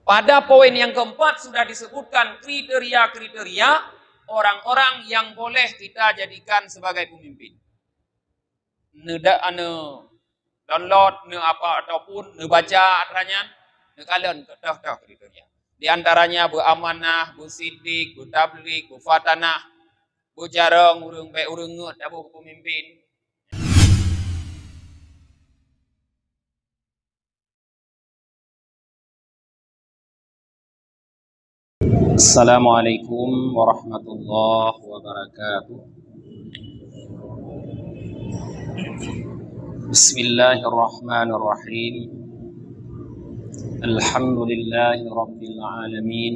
Pada poin yang keempat sudah disebutkan kriteria-kriteria orang-orang yang boleh kita jadikan sebagai pemimpin. Download, apa ataupun baca atranya, kalian dah kriteria. Di antaranya beramanah, bersidik, bertablik, berfatanah, berjarang, urung baik urung ngut, apa pemimpin. Assalamualaikum warahmatullahi wabarakatuh. Bismillahirrahmanirrahim. Alhamdulillahi rabbil alamin.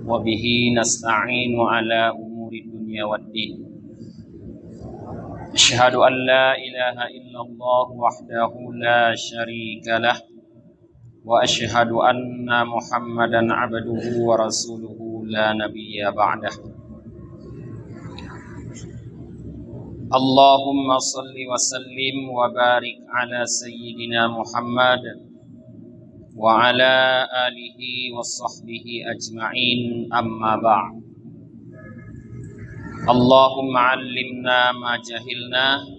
Wa bihi nasta'inu ala umuri dunya waddin. Asyhadu an la ilaha illallah wahdahu la syarika lah. Wa asyhadu anna Muhammadan abduhu wa rasuluhu la nabiyya ba'dah. Allahumma salli wa sallim wa barik ala sayyidina Muhammad wa ala alihi wa sahbihi ajma'in, amma ba'd. Allahumma 'allimna ma jahilna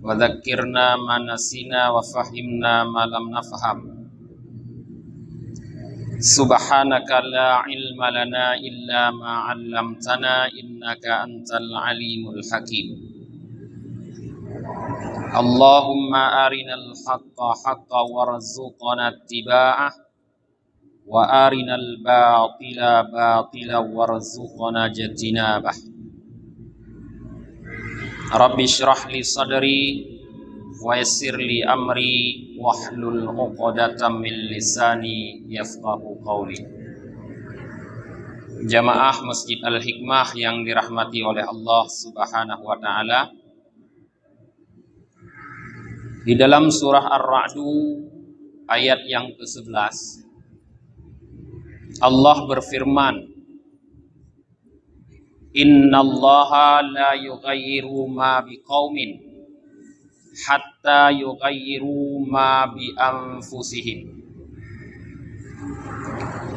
wa dhakkirna ma nasina wa fahimna ma lam nafham. Subhanaka la ilma lana illa ma 'allamtana innaka antal alimul hakim. Allahumma arinal haqqa haqqan warzuqna ittiba'ah wa arinal batila batilan warzuqna ijtinabah. Rabbi shrah li sadri wa yassir li amri wahlul 'uqdatam min lisani yafqahu qawli. Jamaah Masjid Al-Hikmah yang dirahmati oleh Allah Subhanahu wa taala. Di dalam surah Ar-Ra'du ayat yang ke-11 Allah berfirman, Innallaha la yughayyiru ma biqaumin hatta yughayyiru ma bi anfusihim.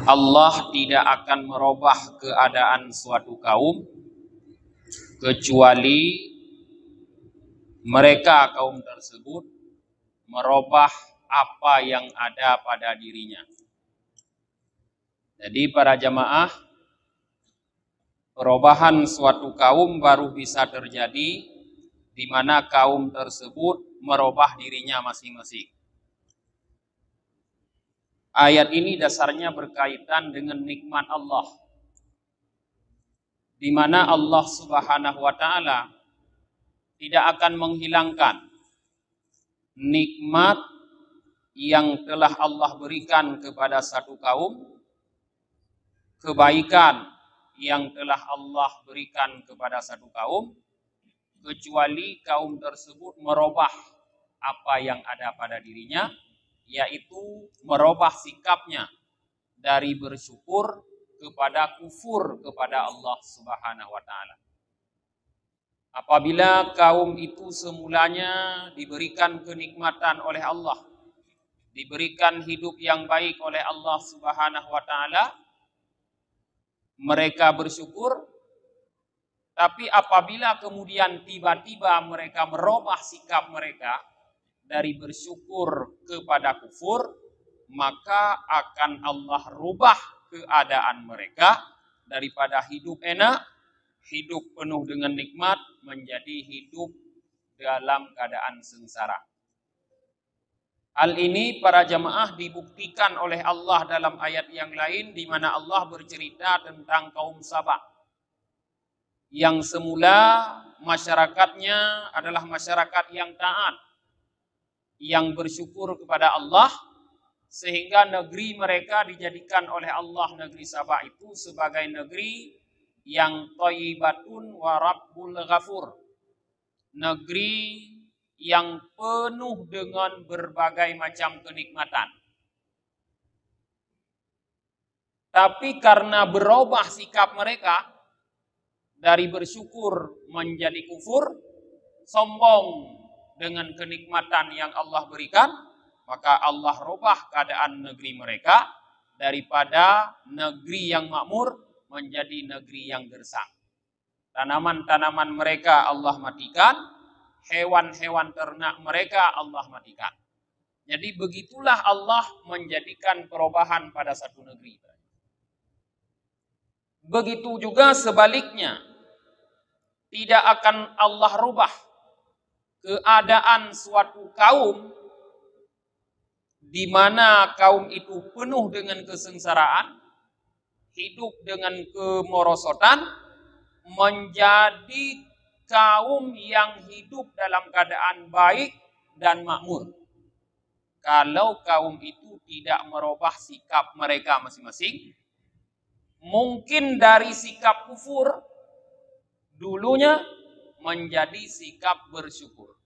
Allah tidak akan merubah keadaan suatu kaum kecuali mereka kaum tersebut merubah apa yang ada pada dirinya. Jadi para jamaah, perubahan suatu kaum baru bisa terjadi di mana kaum tersebut merubah dirinya masing-masing. Ayat ini dasarnya berkaitan dengan nikmat Allah, di mana Allah Subhanahu wa taala tidak akan menghilangkan nikmat yang telah Allah berikan kepada satu kaum, kebaikan yang telah Allah berikan kepada satu kaum, kecuali kaum tersebut merubah apa yang ada pada dirinya, yaitu merubah sikapnya dari bersyukur kepada kufur kepada Allah Subhanahu wa taala. Apabila kaum itu semulanya diberikan kenikmatan oleh Allah, diberikan hidup yang baik oleh Allah Subhanahu wa taala, mereka bersyukur. Tapi apabila kemudian tiba-tiba mereka merubah sikap mereka dari bersyukur kepada kufur, maka akan Allah rubah keadaan mereka daripada hidup enak, hidup penuh dengan nikmat, menjadi hidup dalam keadaan sengsara. Hal ini para jamaah dibuktikan oleh Allah dalam ayat yang lain, di mana Allah bercerita tentang kaum Sabah yang semula masyarakatnya adalah masyarakat yang taat, yang bersyukur kepada Allah, sehingga negeri mereka dijadikan oleh Allah, negeri Sabah itu, sebagai negeri yang thayyibatun wa rabbul ghafur, negeri yang penuh dengan berbagai macam kenikmatan. Tapi karena berubah sikap mereka dari bersyukur menjadi kufur, sombong dengan kenikmatan yang Allah berikan, maka Allah rubah keadaan negeri mereka daripada negeri yang makmur menjadi negeri yang gersang. Tanaman-tanaman mereka Allah matikan, hewan-hewan ternak mereka Allah matikan. Jadi begitulah Allah menjadikan perubahan pada satu negeri. Begitu juga sebaliknya, tidak akan Allah rubah keadaan suatu kaum di mana kaum itu penuh dengan kesengsaraan, hidup dengan kemerosotan, menjadi kaum yang hidup dalam keadaan baik dan makmur. Kalau kaum itu tidak merubah sikap mereka masing-masing, mungkin dari sikap kufur dulunya menjadi sikap bersyukur.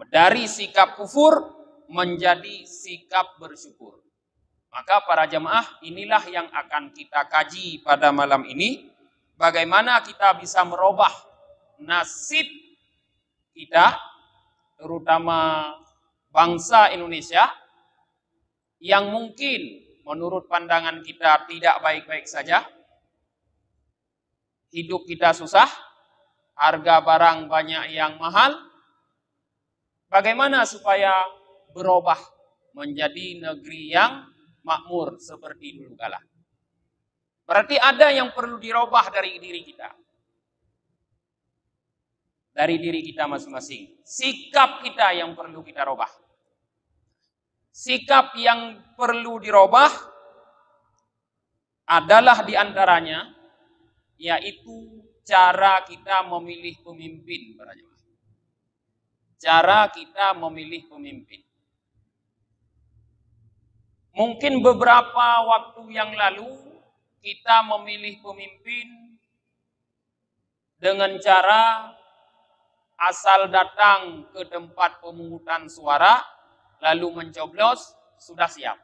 Dari sikap kufur menjadi sikap bersyukur. Maka para jemaah, inilah yang akan kita kaji pada malam ini. Bagaimana kita bisa merubah nasib kita, terutama bangsa Indonesia, yang mungkin menurut pandangan kita tidak baik-baik saja. Hidup kita susah, harga barang banyak yang mahal. Bagaimana supaya berubah menjadi negeri yang makmur seperti dulu kala? Berarti ada yang perlu dirubah dari diri kita. Dari diri kita masing-masing. Sikap kita yang perlu kita rubah. Sikap yang perlu dirubah adalah diantaranya, yaitu cara kita memilih pemimpin. Cara kita memilih pemimpin. Mungkin beberapa waktu yang lalu kita memilih pemimpin dengan cara asal datang ke tempat pemungutan suara, lalu mencoblos, sudah siap.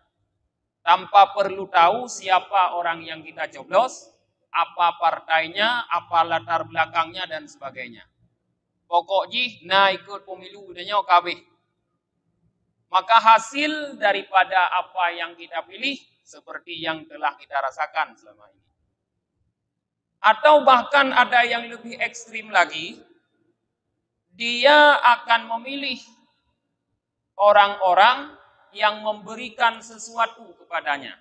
Tanpa perlu tahu siapa orang yang kita coblos, apa partainya, apa latar belakangnya, dan sebagainya. Pokoknya, nah ikut pemilu udahnya KB. Maka hasil daripada apa yang kita pilih, seperti yang telah kita rasakan selama ini. Atau bahkan ada yang lebih ekstrim lagi, dia akan memilih orang-orang yang memberikan sesuatu kepadanya.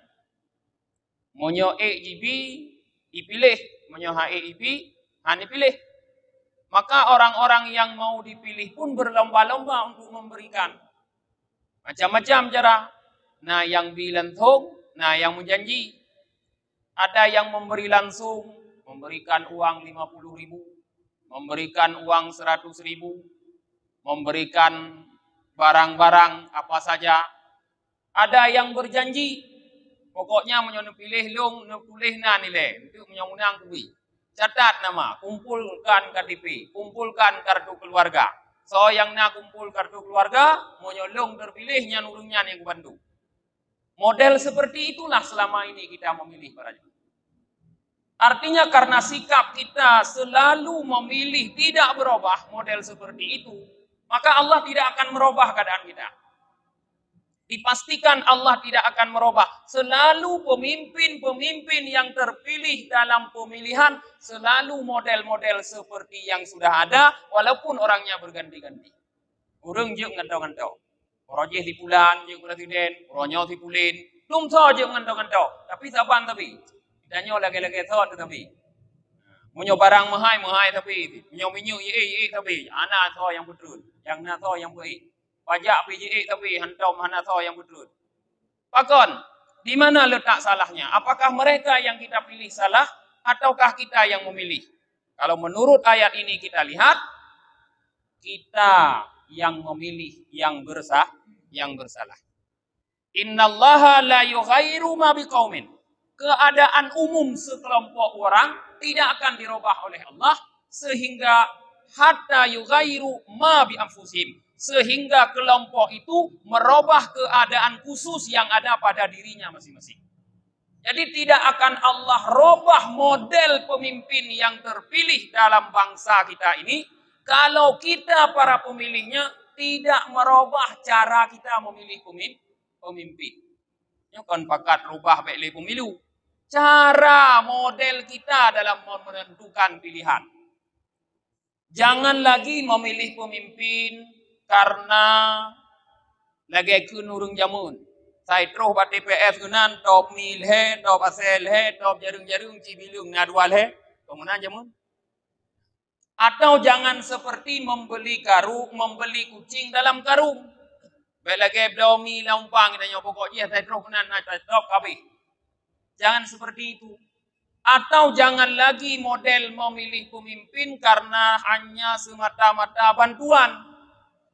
Monyo EGB, dipilih. Monyo HEIB, dipilih. Maka orang-orang yang mau dipilih pun berlomba-lomba untuk memberikan. Macam-macam cara. Nah yang bilanthong, nah yang menjanji. Ada yang memberi langsung, memberikan uang 50.000, memberikan uang 100.000, memberikan barang-barang apa saja. Ada yang berjanji, pokoknya menyono pilih long, pilih na nilai, untuk menyonang kuwi. Catat nama, kumpulkan KTP, kumpulkan kartu keluarga. So yang nak kumpul kartu keluarga, menyolong terpilihnya nurungnya yang bantu. Model seperti itulah selama ini kita memilih para jemaah. Artinya karena sikap kita selalu memilih tidak berubah model seperti itu, maka Allah tidak akan merubah keadaan kita. Dipastikan Allah tidak akan merubah. Selalu pemimpin-pemimpin yang terpilih dalam pemilihan selalu model-model seperti yang sudah ada, walaupun orangnya berganti-ganti. Urang je ngantau-ngantau. Orojeh di bulan je presiden, oronyo di pulin. Belum tahu je ngantau-ngantau. Tapi saban tapi. Danyo lagi-lagi tahu tapi. Munyo barang mahai tapi. Munyo minyu ye tapi. Anak tahu yang betul. Yang na tahu yang baik. Pajak PJE tapi hantar mana tahu yang betul. Pakon, di mana letak salahnya? Apakah mereka yang kita pilih salah ataukah kita yang memilih? Kalau menurut ayat ini kita lihat, kita yang memilih yang bersalah. Innallaha la yughayyiru ma biqaumin. Keadaan umum sekelompok orang tidak akan dirubah oleh Allah sehingga hatta yughayyiru ma bi anfusihim. Sehingga kelompok itu merubah keadaan khusus yang ada pada dirinya masing-masing. Jadi tidak akan Allah robah model pemimpin yang terpilih dalam bangsa kita ini kalau kita para pemilihnya tidak merubah cara kita memilih pemimpin. Ini kan pakat rubah balik pemilu. Cara model kita dalam menentukan pilihan. Jangan lagi memilih pemimpin karena lagi kunurung jamun. Saya terus buat TPS kenan, top mil he, top asel he, top jarung-jarung, cibilung, nadwal he. Kemudian jamun. Atau jangan seperti membeli kucing dalam karung. Baik lagi bedomi laumpang kita nyoba pokoknya saya terus kenan, saya top kabeh. Jangan seperti itu. Atau jangan lagi model memilih pemimpin karena hanya semata-mata bantuan.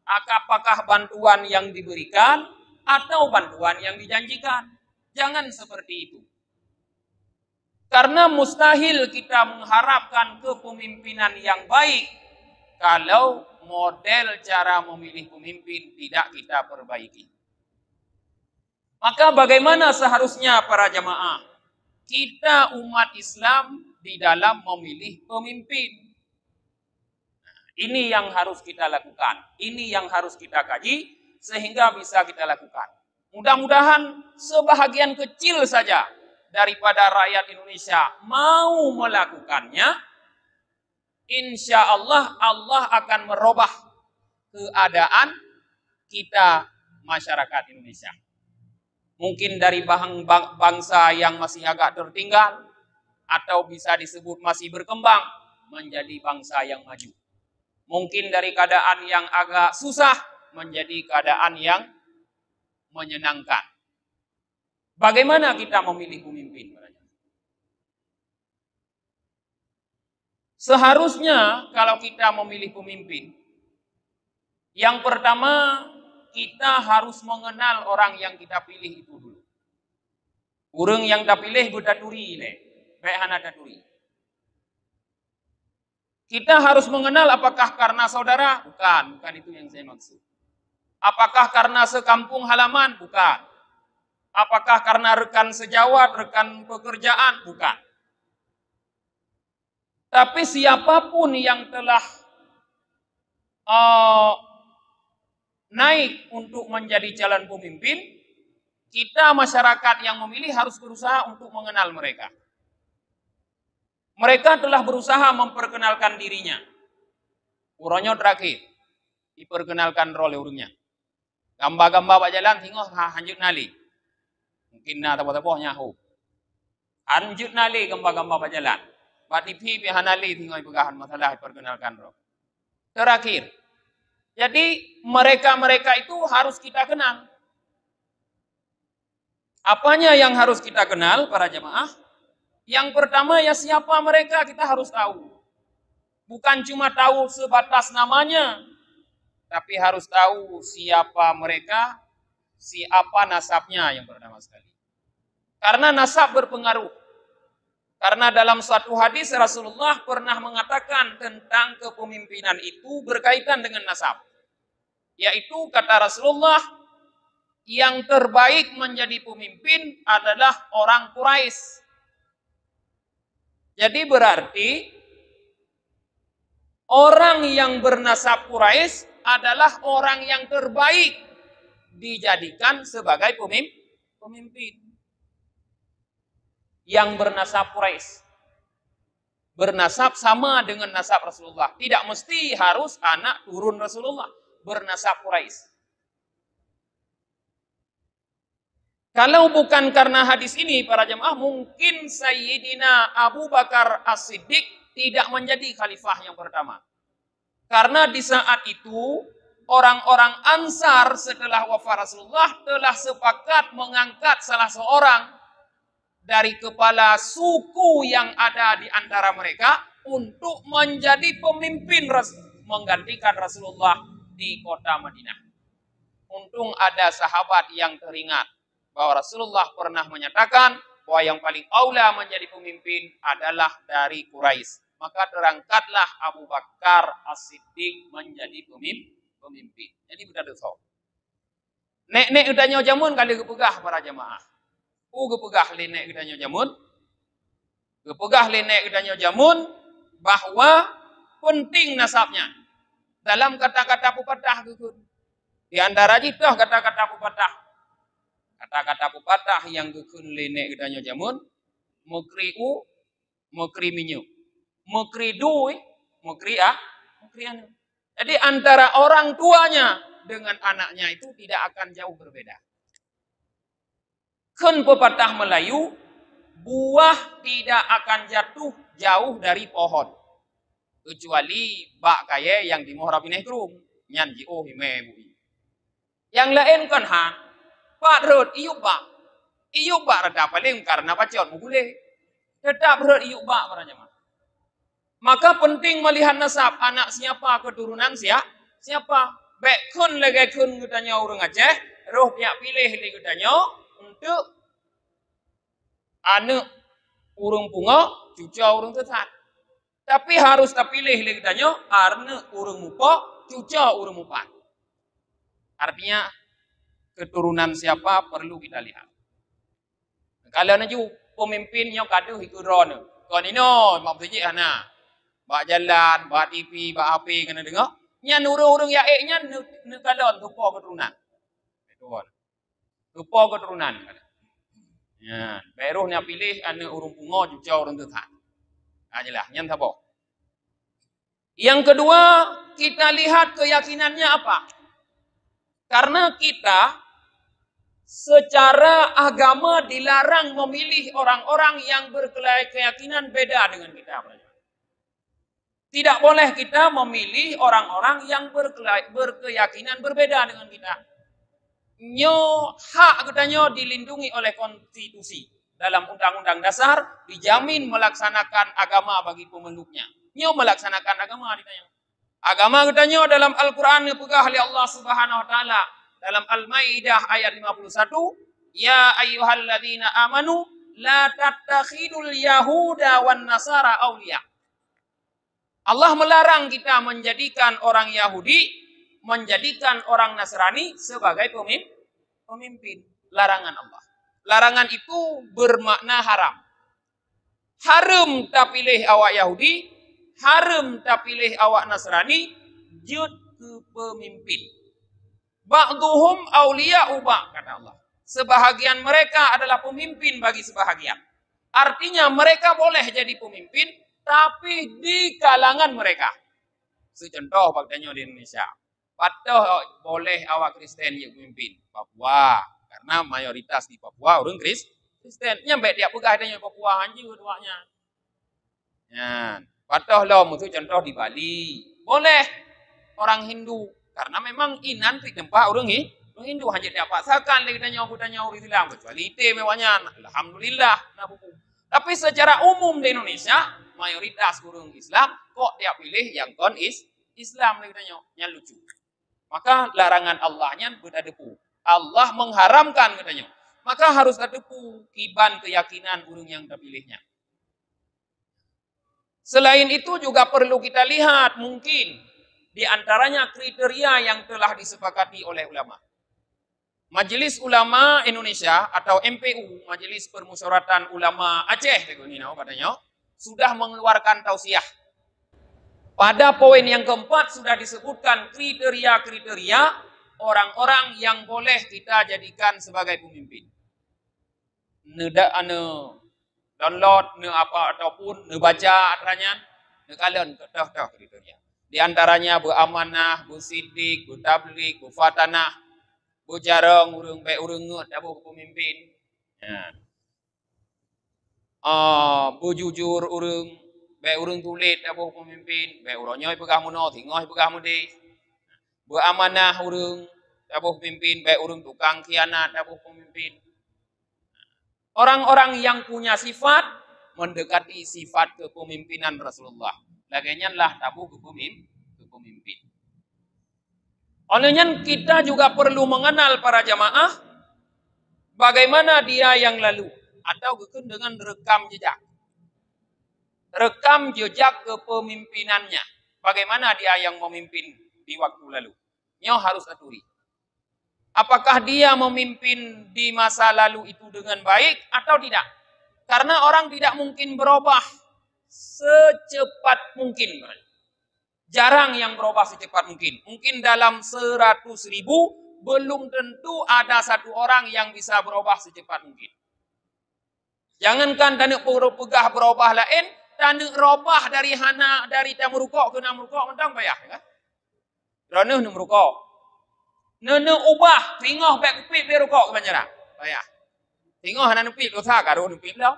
Apakah bantuan yang diberikan atau bantuan yang dijanjikan. Jangan seperti itu. Karena mustahil kita mengharapkan kepemimpinan yang baik kalau model cara memilih pemimpin tidak kita perbaiki. Maka bagaimana seharusnya para jamaah? Kita umat Islam di dalam memilih pemimpin. Ini yang harus kita lakukan. Ini yang harus kita kaji sehingga bisa kita lakukan. Mudah-mudahan sebahagian kecil saja daripada rakyat Indonesia mau melakukannya. Insya Allah, Allah akan merubah keadaan kita masyarakat Indonesia. Mungkin dari bangsa yang masih agak tertinggal atau bisa disebut masih berkembang menjadi bangsa yang maju. Mungkin dari keadaan yang agak susah menjadi keadaan yang menyenangkan. Bagaimana kita memilih pemimpin? Seharusnya kalau kita memilih pemimpin, yang pertama kita harus mengenal orang yang kita pilih itu dulu. Urang yang kita pilih berdaturi le, baik hana daturi. Kita harus mengenal apakah karena saudara? Bukan itu yang saya maksud. Apakah karena sekampung halaman? Bukan. Apakah karena rekan sejawat, rekan pekerjaan? Bukan. Tapi siapapun yang telah naik untuk menjadi calon pemimpin, kita masyarakat yang memilih harus berusaha untuk mengenal mereka. Mereka telah berusaha memperkenalkan dirinya. Uronyo terakhir, diperkenalkan oleh urungnya. Gambar-gambar pak jalan, tengok hanjut nali. Mungkin na tapo-tapo nyahu. Hanjut nali gambar-gambar pak jalan. Pak TV pihak nali tengok ipegahan masalah diperkenalkan roh. Terakhir, jadi mereka-mereka itu harus kita kenal. Apanya yang harus kita kenal para jemaah? Yang pertama ya siapa mereka kita harus tahu. Bukan cuma tahu sebatas namanya, tapi harus tahu siapa mereka, siapa nasabnya yang pertama sekali. Karena nasab berpengaruh. Karena dalam suatu hadis Rasulullah pernah mengatakan tentang kepemimpinan itu berkaitan dengan nasab. Yaitu kata Rasulullah, yang terbaik menjadi pemimpin adalah orang Quraisy. Jadi berarti orang yang bernasab Quraisy adalah orang yang terbaik dijadikan sebagai pemimpin. Yang bernasab Quraisy. Bernasab sama dengan nasab Rasulullah. Tidak mesti harus anak turun Rasulullah. Bernasab Quraisy. Kalau bukan karena hadis ini para jemaah, mungkin Sayyidina Abu Bakar As-Siddiq tidak menjadi khalifah yang pertama. Karena di saat itu orang-orang Ansar setelah wafat Rasulullah telah sepakat mengangkat salah seorang dari kepala suku yang ada di antara mereka untuk menjadi pemimpin menggantikan Rasulullah di kota Madinah. Untung ada sahabat yang teringat bahwa Rasulullah pernah menyatakan bahwa yang paling aula menjadi pemimpin adalah dari Quraisy. Maka terangkatlah Abu Bakar As-Siddiq menjadi pemimpin. Jadi sudah dosa. Nek udah nyojamun kali kepegah para jemaah. Kepegah nek udah nyojamun. Kepegah nek udah nyojamun bahwa penting nasabnya. Dalam kata-kata pepatah gitu. Di antara jitah kata-kata pepatah. Kata-kata pepatah yang gekun lenek gedanya jamun, mekriu, mekri minyu. Mekri dui, mekri anu. Jadi antara orang tuanya dengan anaknya itu tidak akan jauh berbeda. Kun pepatah Melayu, buah tidak akan jatuh jauh dari pohon. Kecuali bak kaya yang di mohra bineh krum. Nyan ji oh hime bui. Yang lain kan pak rod iyuk bak. Iyuk bak rada paling karena pacot mugule. Tetap rod iyuk bak baranya mah. Maka penting melihat nasab anak siapa, keturunan siapa. Bek kun lagi kun gutanya orang Aceh, roh pihak pilih lagi gutanya untuk anak urung punga, cuca urung tetap. Tapi harus terpilih lagi gutanya anak urung mupa, cuca urung mupa. Artinya keturunan siapa perlu kita lihat. Kalau naju pemimpinnya kaduh ikuron. Kon ino mak biji ana. Bak jalan, bak TV, bak HP kena dengar. Nya urung-urung ya nya ne kalon rupa keturunan. Betul. Rupa keturunan. Ya, beruh nya pilih ane urung pungo juca urung tetap. Ajalah, nyan tabo. Yang kedua, kita lihat keyakinannya apa? Karena kita secara agama dilarang memilih orang-orang yang berkeyakinan beda dengan kita. Tidak boleh kita memilih orang-orang yang berkeyakinan berbeda dengan kita. Nyo hak katanya dilindungi oleh konstitusi. Dalam undang-undang dasar dijamin melaksanakan agama bagi pemeluknya. Nyo melaksanakan agama ditanya. Agama katanya dalam Al-Quran dipegah oleh Allah Subhanahu wa taala. Dalam Al-Maidah ayat 51, ya ayyuhalladzina amanu la tattakhidul yahuda wan nasara awliya. Allah melarang kita menjadikan orang Yahudi, menjadikan orang Nasrani sebagai pemimpin. Larangan Allah. Larangan itu bermakna haram. Haram tak pilih awak Yahudi, haram tak pilih awak Nasrani, jud ke pemimpin. Ba'duhum awliya'u ba', kata Allah. Sebahagian mereka adalah pemimpin bagi sebahagian. Artinya mereka boleh jadi pemimpin, tapi di kalangan mereka. Secontoh bagainya di Indonesia. Patuh boleh awak Kristen yang memimpin Papua. Karena mayoritas di Papua orang Kristen. Nyampe dia pegah adanya Papua anjing keduanya. Ya, patuh loh mutu contoh di Bali. Boleh orang Hindu. Karena memang inan di tempat orang Hindu hanya dia paksakan lagi tanya orang Islam. Kecuali itu mewahnya. Alhamdulillah. Tapi secara umum di Indonesia mayoritas orang Islam kok dia pilih yang kon Islam katanya yang lucu. Maka larangan Allahnya berdepu. Allah mengharamkan katanya. Maka harus terdepu kiban keyakinan orang yang terpilihnya. Selain itu juga perlu kita lihat mungkin di antaranya kriteria yang telah disepakati oleh ulama. Majelis Ulama Indonesia atau MPU, Majelis Permusyawaratan Ulama Aceh katanya, sudah mengeluarkan tausiah. Pada poin yang keempat sudah disebutkan kriteria-kriteria orang-orang yang boleh kita jadikan sebagai pemimpin. Download, apa ataupun baca atranya, kalian tahu kriteria. Di antaranya beramanah, bersidik, bertablik, berfatanah, berjarang, urung baik urung ngut, abu pemimpin. Ya. Bujujur urung, baik urung tulit, abu pemimpin, baik urangnya pegah muno, tinggal pegah mudi. Beramanah urung, abu pemimpin, baik urung tukang khianat, abu pemimpin. Orang-orang yang punya sifat mendekati sifat kepemimpinan Rasulullah. Laganya lah tabu kepemimpin. Olehnya kita juga perlu mengenal para jamaah bagaimana dia yang lalu atau dengan rekam jejak. Rekam jejak kepemimpinannya. Bagaimana dia yang memimpin di waktu lalu. Nyo harus aturi. Apakah dia memimpin di masa lalu itu dengan baik atau tidak? Karena orang tidak mungkin berubah secepat mungkin. Jarang yang berubah secepat mungkin. Mungkin dalam 100.000 belum tentu ada satu orang yang bisa berubah secepat mungkin. Jangankan tanah pegah berubah lain, tanah robah dari tamurukok ke namurukok mentang payah kan? Kerana namurukok. Nene ubah tinggal back upit berukok ke banjara. Payah. Tinggal hana upit dosa karo upit dah.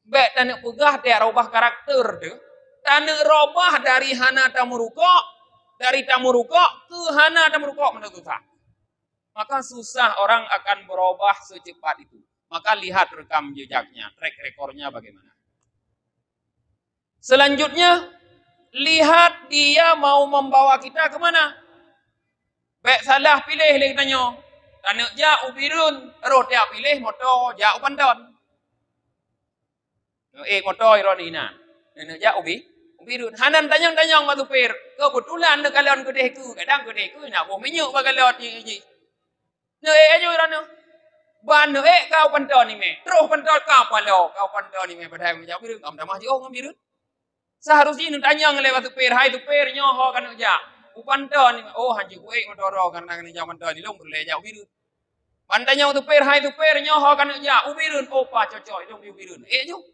Back tanah pegah dia robah karakter tu. Tanah robah dari hana tamurukok, dari tamurukok ke hana tamurukok mentang dosa. Maka susah orang akan berubah secepat itu. Maka lihat rekam jejaknya, track rekornya bagaimana. Selanjutnya, lihat dia mau membawa kita kemana. Baik salah pilih lagi tanya. Tanah ja ubirun, roh dia pilih motor ja upandon. Motor ironina. Tanah ja ubirun. Hanan tanyang matupir. Kebetulan kalian kedehku, kadang kedehku nak mau menyuk bagalot ni. Ayo rano. Ban kau pandon ni me. Terus pandon kau palo, kau pandon ni me padai menjawab biru. Kamu dah maju ngam biru. Seharusnya nu tanya lewat tupir, hai tupir nyoho kan aja. Upandon ni. Oh hanji kuek motoro kan nang ni jaman pandon ni long boleh jauh biru. Pandanya tupir, hai tupir nyoho kan aja. Ubirun opa cocok long biru. Jo.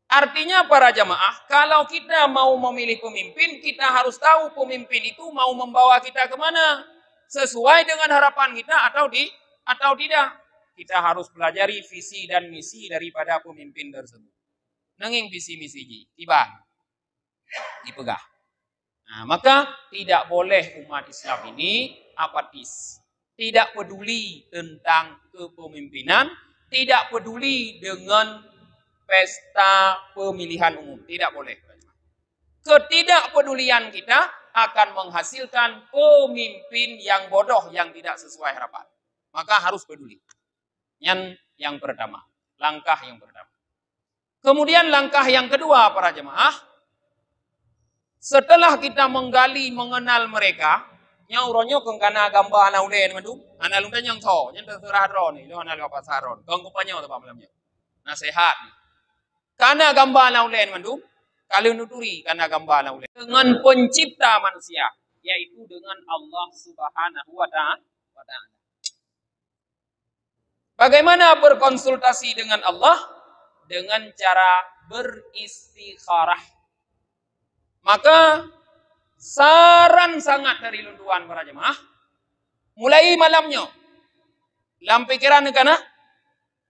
Artinya para jamaah, kalau kita mau memilih pemimpin, kita harus tahu pemimpin itu mau membawa kita kemana. Sesuai dengan harapan kita atau tidak. Kita harus pelajari visi dan misi daripada pemimpin tersebut. Nanging visi misi tiba dipegah. Nah, maka tidak boleh umat Islam ini apatis. Tidak peduli tentang kepemimpinan, tidak peduli dengan pesta pemilihan umum. Tidak boleh. Ketidakpedulian kita akan menghasilkan pemimpin yang bodoh yang tidak sesuai harapan. Maka harus peduli. Yang pertama. Langkah yang pertama. Kemudian langkah yang kedua para jemaah. Setelah kita menggali, mengenal mereka. Nyauronyo kengkana gambar anak ulen. Anak ulen yang tau. Yang terserah ron. Itu anak lupa pasaron. Kengkupannya atau apa malamnya. Nasihat. Karena gambar anak ulen. Kalian nuturi karena gambar anak ulen. Dengan pencipta manusia. Yaitu dengan Allah Subhanahu wa Ta'ala. Bagaimana berkonsultasi dengan Allah? Dengan cara beristikharah. Maka saran sangat dari lunduan para jemaah. Mulai malamnya. Dalam pikiran kana.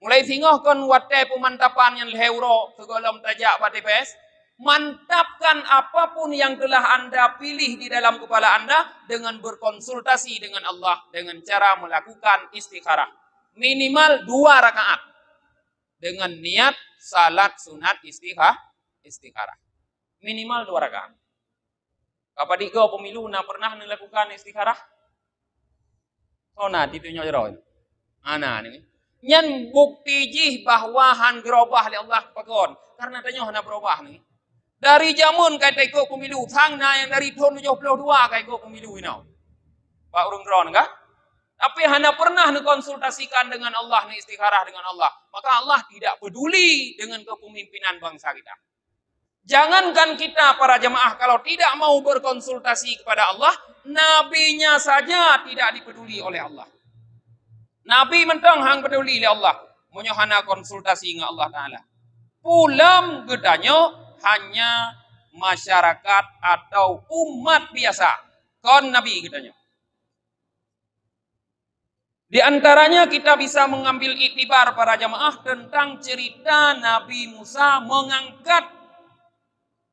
Mulai singoh kon watte pemantapan yang leheuro. Segolom tajak pada TPS. Mantapkan apapun yang telah Anda pilih di dalam kepala Anda. Dengan berkonsultasi dengan Allah. Dengan cara melakukan istikharah. Minimal 2 rakaat. Dengan niat salat sunat istikharah. Minimal 2 rakaat. Apa digo pemilu na pernah melakukan istikharah? Oh nah ditunjuk jero. Ana ni. Nyan bukti jih bahwa han berubah oleh Allah pakon. Karena tanya hana berubah ni. Dari jamun kai teko pemilu sang na yang dari tahun 72 kai go pemilu ini. Pak urung dron enggak? Tapi hanya pernah konsultasikan dengan Allah, istikharah dengan Allah. Maka Allah tidak peduli dengan kepemimpinan bangsa kita. Jangankan kita para jemaah kalau tidak mau berkonsultasi kepada Allah, nabinya saja tidak dipeduli oleh Allah. Nabi mentang hang peduli oleh Allah. Menyohana konsultasi dengan Allah Ta'ala. Pulang gedanya hanya masyarakat atau umat biasa. Kon Nabi gedanya. Di antaranya kita bisa mengambil iktibar para jamaah tentang cerita Nabi Musa mengangkat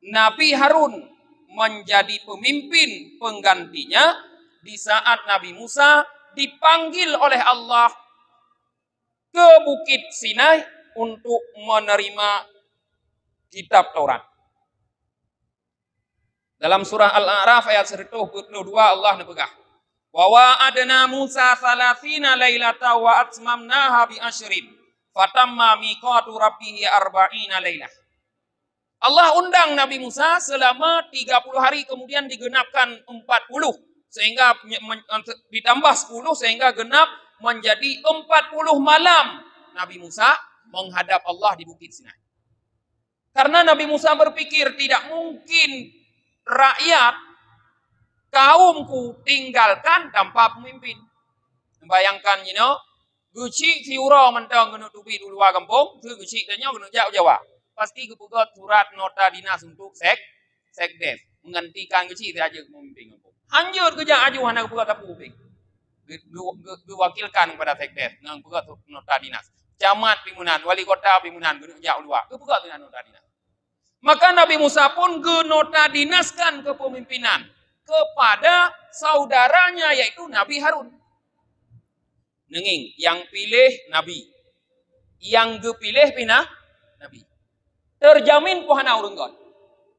Nabi Harun menjadi pemimpin penggantinya di saat Nabi Musa dipanggil oleh Allah ke Bukit Sinai untuk menerima kitab Taurat. Dalam surah Al-A'raf ayat 122 Allah nepegah. Wa wa'adna Musa 30 lailata wa atmamnaha bi asyrin fatamma miqatu rabbih 40 lailah. Allah undang Nabi Musa selama 30 hari kemudian digenapkan 40 sehingga ditambah 10 sehingga genap menjadi 40 malam Nabi Musa menghadap Allah di Bukit Sinai. Karena Nabi Musa berpikir tidak mungkin rakyat kaumku tinggalkan tanpa pemimpin. Bayangkan, guci fiura mentang guna tubi dulu kampung, tu guci tanya guna jauh Jawa. Pasti kepugat surat nota dinas untuk sekdes menggantikan guci itu aja pemimpin kampung. Hanjur kerja aju hana kepugat tapu pemimpin. Diwakilkan kepada sekdes dengan kepugat nota dinas. Camat pimunan, wali kota pimunan guna jauh luar. Kepugat dengan nota dinas. Maka Nabi Musa pun nota dinaskan kepemimpinan kepada saudaranya yaitu Nabi Harun. Nenging yang pilih Nabi, yang gepilih pina Nabi. Terjamin pohana urunggon.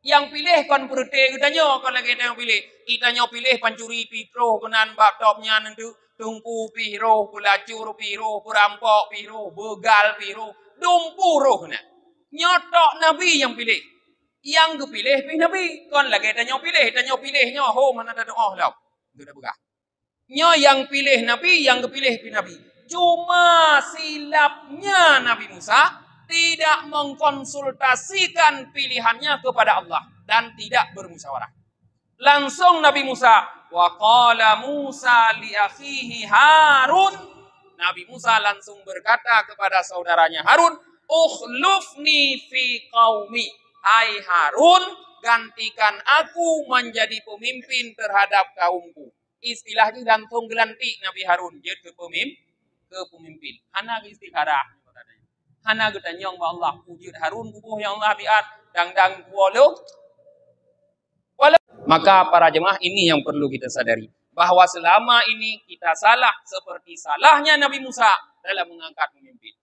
Yang pilih kon perute kitanya kon lagi yang pilih. Kitanya pilih pancuri piro kenan baktopnya nentu tungku piro, pelacur piro, perampok piro, begal piro, dumpu roh na. Nyotok Nabi yang pilih. Yang kepilih pilih Nabi. Kon lagi tanya pilihnya ho mana ada doa lau. Itu dah begah. Yang pilih Nabi, yang kepilih pilih Nabi. Cuma silapnya Nabi Musa tidak mengkonsultasikan pilihannya kepada Allah dan tidak bermusyawarah. Langsung Nabi Musa, wa qala Musa li akhihi Harun. Nabi Musa langsung berkata kepada saudaranya Harun, ukhlufni fi qaumi. Hai Harun, gantikan aku menjadi pemimpin terhadap kaumku. Istilahnya gantung gelantik Nabi Harun dia ke pemimpin. Hana istikharah. Hana getanyong ba Allah wujud Harun kubuh yang Allah biat dang kuolo. Maka para jemaah ini yang perlu kita sadari bahwa selama ini kita salah seperti salahnya Nabi Musa dalam mengangkat pemimpin.